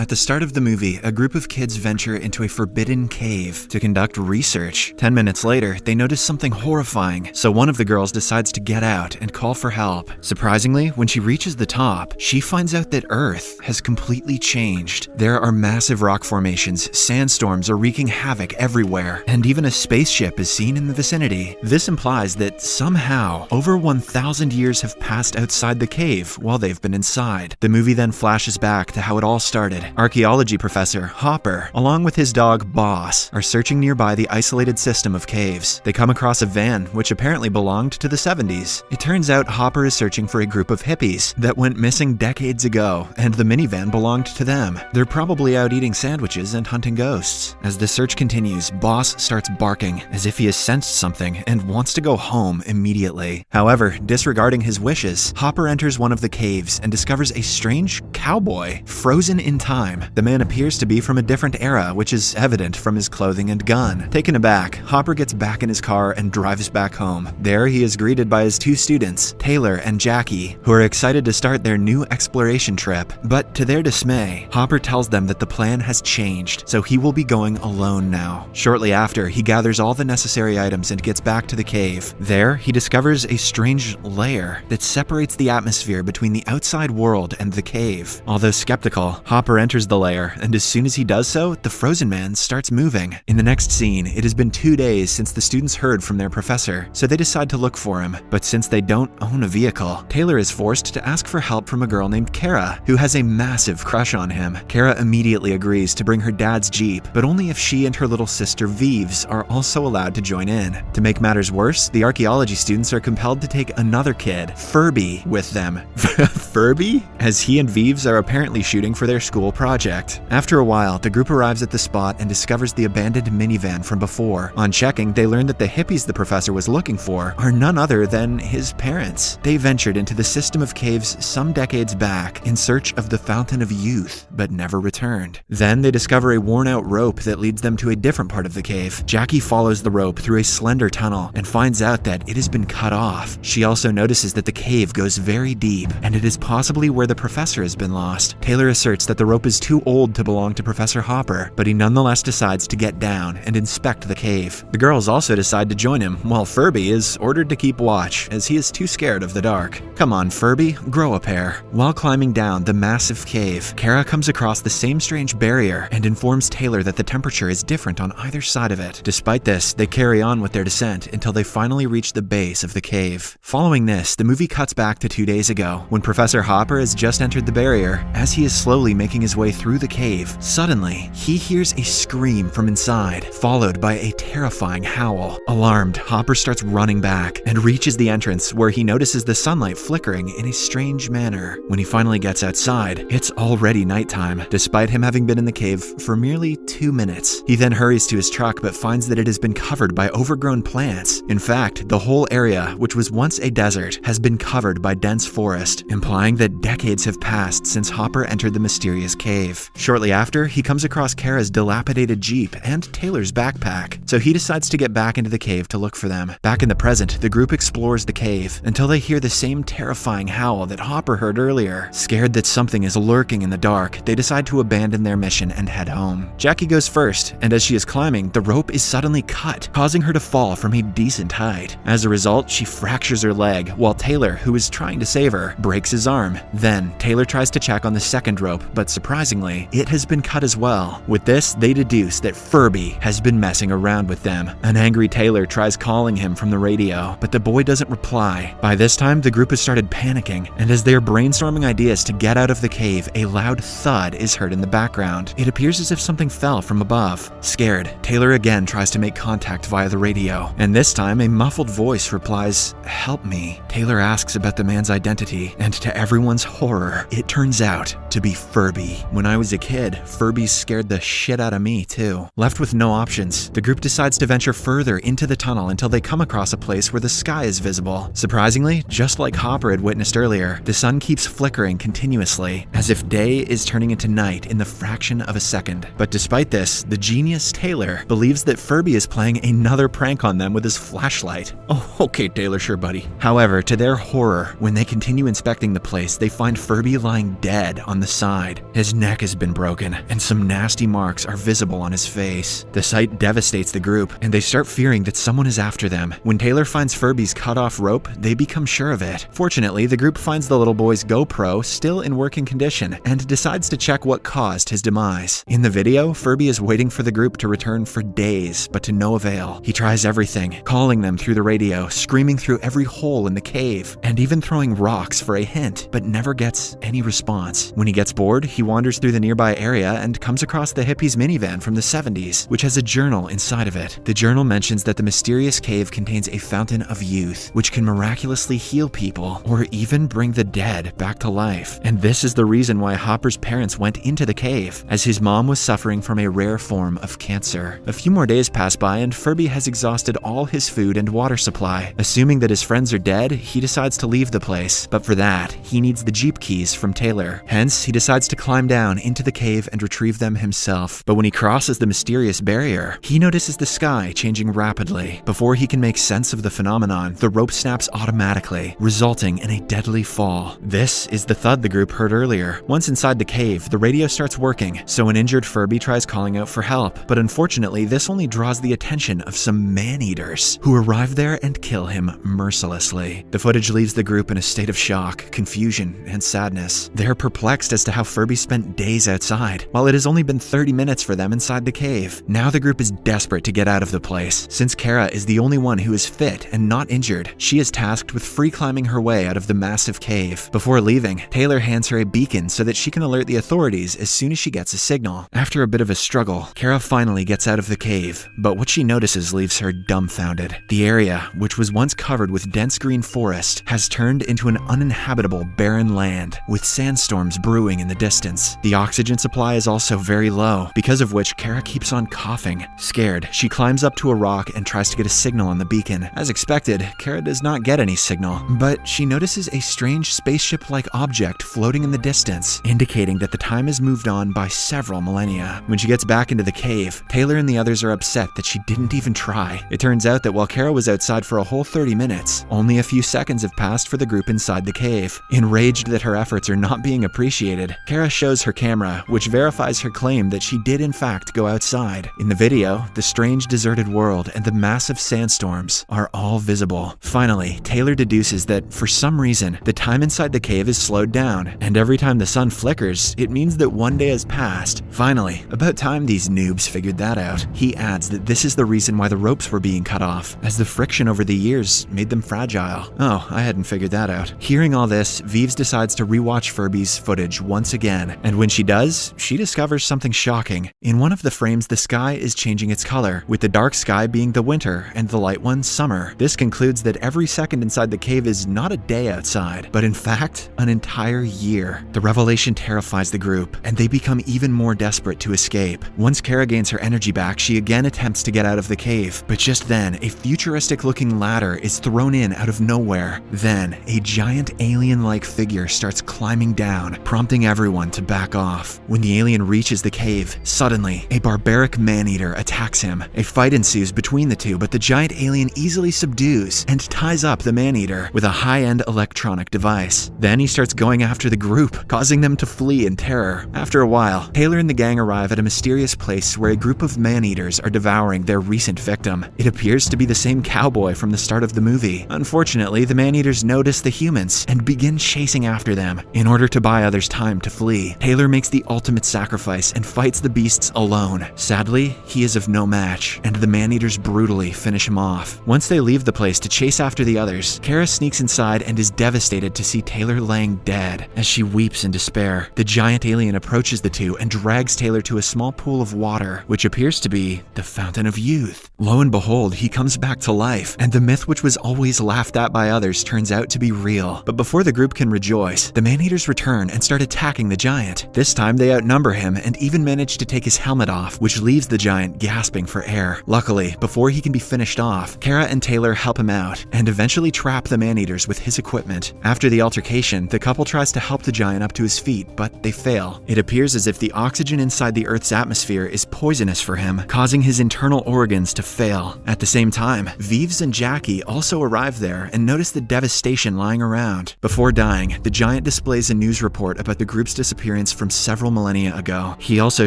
At the start of the movie, a group of kids venture into a forbidden cave to conduct research. 10 minutes later, they notice something horrifying, so one of the girls decides to get out and call for help. Surprisingly, when she reaches the top, she finds out that Earth has completely changed. There are massive rock formations, sandstorms are wreaking havoc everywhere, and even a spaceship is seen in the vicinity. This implies that somehow, over 1,000 years have passed outside the cave while they've been inside. The movie then flashes back to how it all started. Archaeology professor Hopper, along with his dog Boss, are searching nearby the isolated system of caves. They come across a van which apparently belonged to the 70s. It turns out Hopper is searching for a group of hippies that went missing decades ago, and the minivan belonged to them. They're probably out eating sandwiches and hunting ghosts. As the search continues, Boss starts barking as if he has sensed something and wants to go home immediately. However, disregarding his wishes, Hopper enters one of the caves and discovers a strange cowboy frozen in time. The man appears to be from a different era, which is evident from his clothing and gun. Taken aback, Hopper gets back in his car and drives back home. There, he is greeted by his two students, Taylor and Jackie, who are excited to start their new exploration trip. But to their dismay, Hopper tells them that the plan has changed, so he will be going alone now. Shortly after, he gathers all the necessary items and gets back to the cave. There, he discovers a strange layer that separates the atmosphere between the outside world and the cave. Although skeptical, Hopper enters the lair, and as soon as he does so, the frozen man starts moving. In the next scene, it has been 2 days since the students heard from their professor, so they decide to look for him. But since they don't own a vehicle, Taylor is forced to ask for help from a girl named Kara, who has a massive crush on him. Kara immediately agrees to bring her dad's Jeep, but only if she and her little sister Vives are also allowed to join in. To make matters worse, the archaeology students are compelled to take another kid, Furby, with them. Furby? As he and Vives are apparently shooting for their school project. After a while, the group arrives at the spot and discovers the abandoned minivan from before. On checking, they learn that the hippies the professor was looking for are none other than his parents. They ventured into the system of caves some decades back in search of the Fountain of Youth, but never returned. Then they discover a worn-out rope that leads them to a different part of the cave. Jackie follows the rope through a slender tunnel and finds out that it has been cut off. She also notices that the cave goes very deep, and it is possibly where the professor has been lost. Taylor asserts that the rope is too old to belong to Professor Hopper, but he nonetheless decides to get down and inspect the cave. The girls also decide to join him, while Furby is ordered to keep watch, as he is too scared of the dark. Come on, Furby, grow a pair. While climbing down the massive cave, Kara comes across the same strange barrier and informs Taylor that the temperature is different on either side of it. Despite this, they carry on with their descent until they finally reach the base of the cave. Following this, the movie cuts back to 2 days ago, when Professor Hopper has just entered the barrier. As he is slowly making his way through the cave, suddenly, he hears a scream from inside, followed by a terrifying howl. Alarmed, Hopper starts running back and reaches the entrance, where he notices the sunlight flickering in a strange manner. When he finally gets outside, it's already nighttime, despite him having been in the cave for merely 2 minutes. He then hurries to his truck but finds that it has been covered by overgrown plants. In fact, the whole area, which was once a desert, has been covered by dense forest, implying that decades have passed since Hopper entered the mysterious cave. Shortly after, he comes across Kara's dilapidated Jeep and Taylor's backpack, so he decides to get back into the cave to look for them. Back in the present, the group explores the cave until they hear the same terrifying howl that Hopper heard earlier. Scared that something is lurking in the dark, they decide to abandon their mission and head home. Jackie goes first, and as she is climbing, the rope is suddenly cut, causing her to fall from a decent height. As a result, she fractures her leg, while Taylor, who is trying to save her, breaks his arm. Then, Taylor tries to check on the second rope, but surprisingly, it has been cut as well. With this, they deduce that Furby has been messing around with them. An angry Taylor tries calling him from the radio, but the boy doesn't reply. By this time, the group has started panicking, and as they are brainstorming ideas to get out of the cave, a loud thud is heard in the background. It appears as if something fell from above. Scared, Taylor again tries to make contact via the radio, and this time a muffled voice replies, "Help me." Taylor asks about the man's identity, and to everyone's horror, it turns out to be Furby. When I was a kid, Furbies scared the shit out of me too. Left with no options, the group decides to venture further into the tunnel until they come across a place where the sky is visible. Surprisingly, just like Hopper had witnessed earlier, the sun keeps flickering continuously, as if day is turning into night in the fraction of a second. But despite this, the genius Taylor believes that Furby is playing another prank on them with his flashlight. Oh, okay, Taylor, sure, buddy. However, to their horror, when they continue inspecting the place, they find Furby lying dead on the side. His Taylor's neck has been broken, and some nasty marks are visible on his face. The sight devastates the group, and they start fearing that someone is after them. When Taylor finds Furby's cut-off rope, they become sure of it. Fortunately, the group finds the little boy's GoPro still in working condition and decides to check what caused his demise. In the video, Furby is waiting for the group to return for days, but to no avail. He tries everything, calling them through the radio, screaming through every hole in the cave, and even throwing rocks for a hint, but never gets any response. When he gets bored, he wanders through the nearby area and comes across the hippies' minivan from the 70s, which has a journal inside of it. The journal mentions that the mysterious cave contains a fountain of youth, which can miraculously heal people or even bring the dead back to life. And this is the reason why Hopper's parents went into the cave, as his mom was suffering from a rare form of cancer. A few more days pass by and Furby has exhausted all his food and water supply. Assuming that his friends are dead, he decides to leave the place, but for that, he needs the Jeep keys from Taylor. Hence, he decides to climb down into the cave and retrieve them himself. But when he crosses the mysterious barrier, he notices the sky changing rapidly. Before he can make sense of the phenomenon, the rope snaps automatically, resulting in a deadly fall. This is the thud the group heard earlier. Once inside the cave, the radio starts working, so an injured Furby tries calling out for help, but unfortunately, this only draws the attention of some man-eaters, who arrive there and kill him mercilessly. The footage leaves the group in a state of shock, confusion, and sadness. They're perplexed as to how Furby spent days outside, while it has only been 30 minutes for them inside the cave. Now the group is desperate to get out of the place. Since Kara is the only one who is fit and not injured, she is tasked with free climbing her way out of the massive cave. Before leaving, Taylor hands her a beacon so that she can alert the authorities as soon as she gets a signal. After a bit of a struggle, Kara finally gets out of the cave, but what she notices leaves her dumbfounded. The area, which was once covered with dense green forest, has turned into an uninhabitable barren land, with sandstorms brewing in the distance. The oxygen supply is also very low, because of which Kara keeps on coughing. Scared, she climbs up to a rock and tries to get a signal on the beacon. As expected, Kara does not get any signal, but she notices a strange spaceship-like object floating in the distance, indicating that the time has moved on by several millennia. When she gets back into the cave, Taylor and the others are upset that she didn't even try. It turns out that while Kara was outside for a whole 30 minutes, only a few seconds have passed for the group inside the cave. Enraged that her efforts are not being appreciated, Kara shows her camera, which verifies her claim that she did in fact go outside. In the video, the strange deserted world and the massive sandstorms are all visible. Finally, Taylor deduces that, for some reason, the time inside the cave is slowed down, and every time the sun flickers, it means that one day has passed. Finally, about time these noobs figured that out. He adds that this is the reason why the ropes were being cut off, as the friction over the years made them fragile. Oh, I hadn't figured that out. Hearing all this, Vives decides to rewatch Furby's footage once again, and when she does, she discovers something shocking. In one of the frames, the sky is changing its color, with the dark sky being the winter and the light one summer. This concludes that every second inside the cave is not a day outside, but in fact, an entire year. The revelation terrifies the group, and they become even more desperate to escape. Once Kara gains her energy back, she again attempts to get out of the cave, but just then, a futuristic-looking ladder is thrown in out of nowhere. Then, a giant alien-like figure starts climbing down, prompting everyone to back off. When the alien reaches the cave, suddenly, a barbaric man-eater attacks him. A fight ensues between the two, but the giant alien easily subdues and ties up the man-eater with a high-end electronic device. Then he starts going after the group, causing them to flee in terror. After a while, Taylor and the gang arrive at a mysterious place where a group of man-eaters are devouring their recent victim. It appears to be the same cowboy from the start of the movie. Unfortunately, the man-eaters notice the humans and begin chasing after them. In order to buy others time to flee, Taylor makes the ultimate sacrifice and fights the beasts alone. Sadly, he is of no match, and the man-eaters brutally finish him off. Once they leave the place to chase after the others, Kara sneaks inside and is devastated to see Taylor laying dead. As she weeps in despair, the giant alien approaches the two and drags Taylor to a small pool of water, which appears to be the fountain of youth. Lo and behold, he comes back to life, and the myth which was always laughed at by others turns out to be real. But before the group can rejoice, the man-eaters return and start attacking the giant. This time they outnumber him and even manage to take his helmet off, which leaves the giant gasping for air. Luckily, before he can be finished off, Kara and Taylor help him out and eventually trap the man-eaters with his equipment. After the altercation, the couple tries to help the giant up to his feet, but they fail. It appears as if the oxygen inside the Earth's atmosphere is poisonous for him, causing his internal organs to fail. At the same time, Vives and Jackie also arrive there and notice the devastation lying around. Before dying, the giant displays a news report about the group's disappearance science from several millennia ago. He also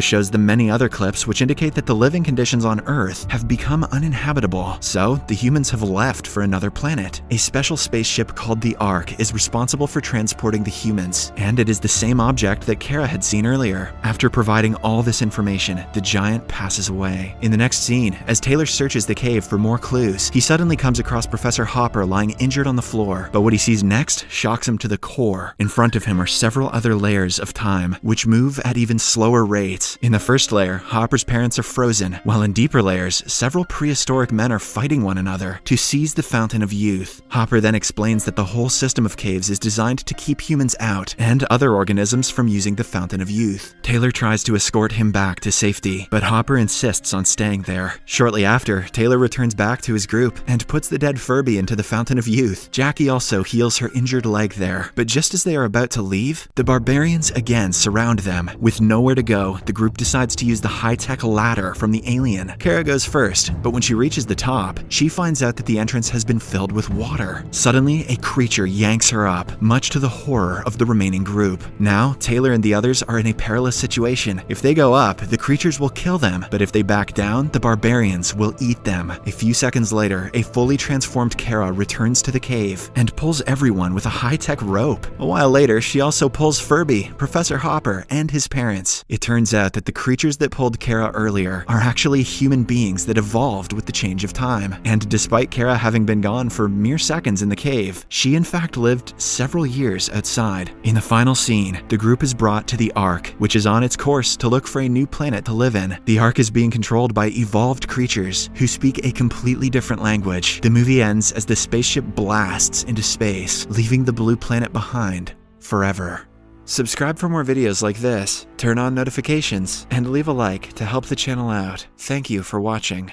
shows them many other clips which indicate that the living conditions on Earth have become uninhabitable, so the humans have left for another planet. A special spaceship called the Ark is responsible for transporting the humans, and it is the same object that Kara had seen earlier. After providing all this information, the giant passes away. In the next scene, as Taylor searches the cave for more clues, he suddenly comes across Professor Hopper lying injured on the floor, but what he sees next shocks him to the core. In front of him are several other layers of time, which move at even slower rates. In the first layer, Hopper's parents are frozen, while in deeper layers, several prehistoric men are fighting one another to seize the Fountain of Youth. Hopper then explains that the whole system of caves is designed to keep humans out and other organisms from using the Fountain of Youth. Taylor tries to escort him back to safety, but Hopper insists on staying there. Shortly after, Taylor returns back to his group and puts the dead Furby into the Fountain of Youth. Jackie also heals her injured leg there, but just as they are about to leave, the barbarians again surround them. With nowhere to go, the group decides to use the high-tech ladder from the alien. Kara goes first, but when she reaches the top, she finds out that the entrance has been filled with water. Suddenly, a creature yanks her up, much to the horror of the remaining group. Now, Taylor and the others are in a perilous situation. If they go up, the creatures will kill them, but if they back down, the barbarians will eat them. A few seconds later, a fully transformed Kara returns to the cave and pulls everyone with a high-tech rope. A while later, she also pulls Furby, Professor Hopper, and his parents. It turns out that the creatures that pulled Kara earlier are actually human beings that evolved with the change of time. And despite Kara having been gone for mere seconds in the cave, she in fact lived several years outside. In the final scene, the group is brought to the Ark, which is on its course to look for a new planet to live in. The Ark is being controlled by evolved creatures who speak a completely different language. The movie ends as the spaceship blasts into space, leaving the blue planet behind forever. Subscribe for more videos like this, turn on notifications, and leave a like to help the channel out. Thank you for watching.